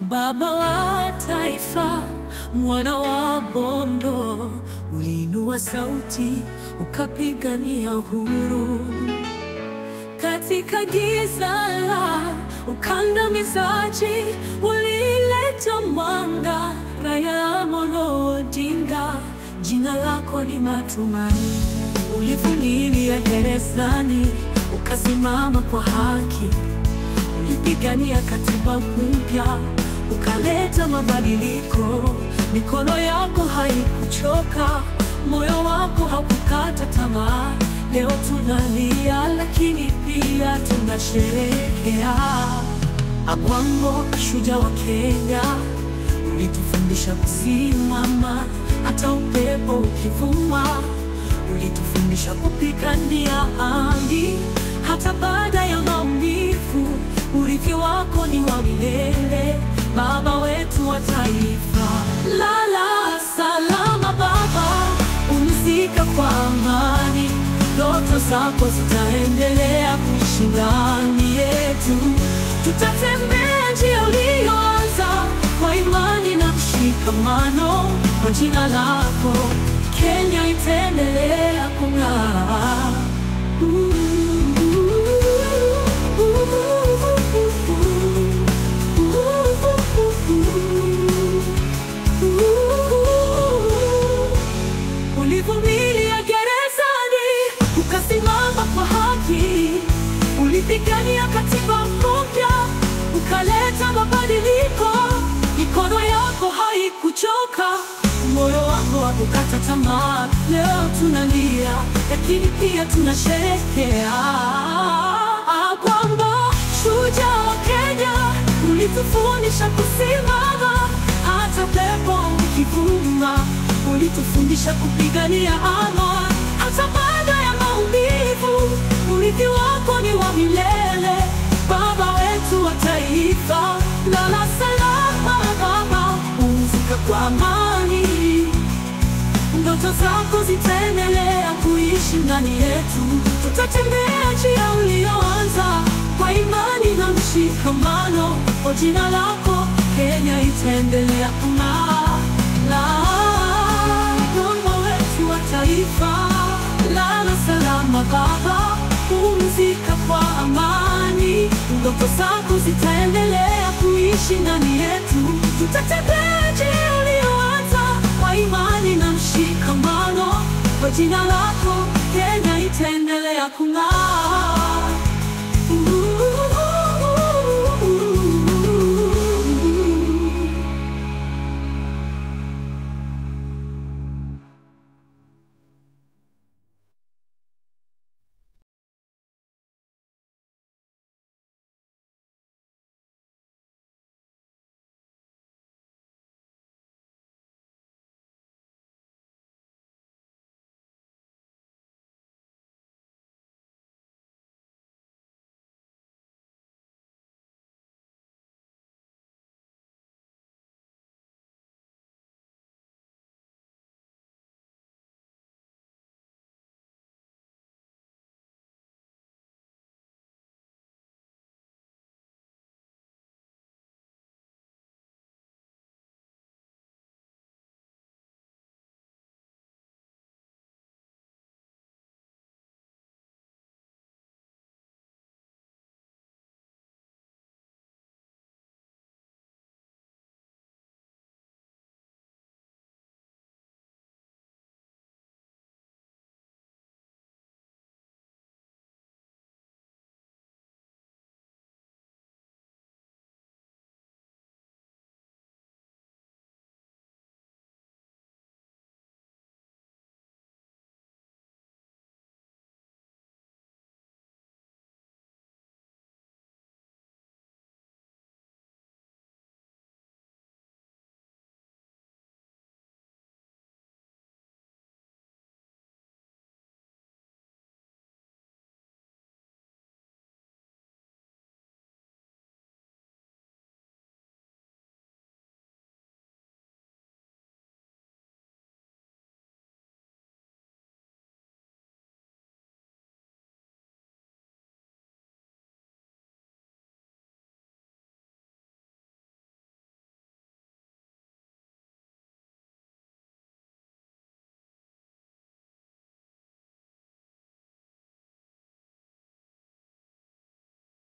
Baba wa taifa, mwana wa Bondo, uliinua sauti ukapigania uhuru. Katika giza la ukandamizaji, ulileta mwanga. Raila Amolo Odinga, jina lako ni matumaini. Ulivumilia gerezani, ukasimama kwa haki. Ulipigania katiba mpya, ukaleta mabadiliko. Mikono yako haikuchoka, moyo wako haukukata tamaa. Leo tunalia lakini pia tunasherehekea. Agwambo, shujaa wa Kenya, ulitufundisha kusimama hata upepo ukivuma. Ulitufundisha kupigania haki hata baada ya maumivu. Urithi wako ni wa milele, baba wetu wa taifa. Lala salama baba, pumzika kwa amani. Ndoto zako zitaendelea kuishi ndani yetu. Tutatembea njia uliyoanza kwa imani na mshikamano. Kwa jina lako Kenya itaendelea kung'aa. Ulivumilia gerezani, ukasimama kwa haki. Ulipigania katiba mpya, ukaleta mabadiliko. Mikono yako haikuchoka, moyo wako hakukata tamaa. Leo tunalia lakini pia tunasherehekea. Kwamba shujaa wa Kenya, ulitufundisha kusimama hata pepo ikivuma. Ulitufundisha kupigania amani hata baada ya maumivu. Urithi wako ni wa milele, baba wetu wa taifa. Lala salama baba, pumzika kwa amani. Ndoto zako zitaendelea kuishi ndani yetu. Tutatembea njia uliyoanza kwa imani na mshikamano. Kwa jina lako Kenya itaendelea kung'aa. Baba wetu wa taifa, lala salama baba, pumzika kwa amani. Ndoto zako zitaendelea kuishi ndani yetu. Tutatembea njia uliyoanza kwa imani na mshikamano. Kwa jina lako Kenya itaendelea kung'aa.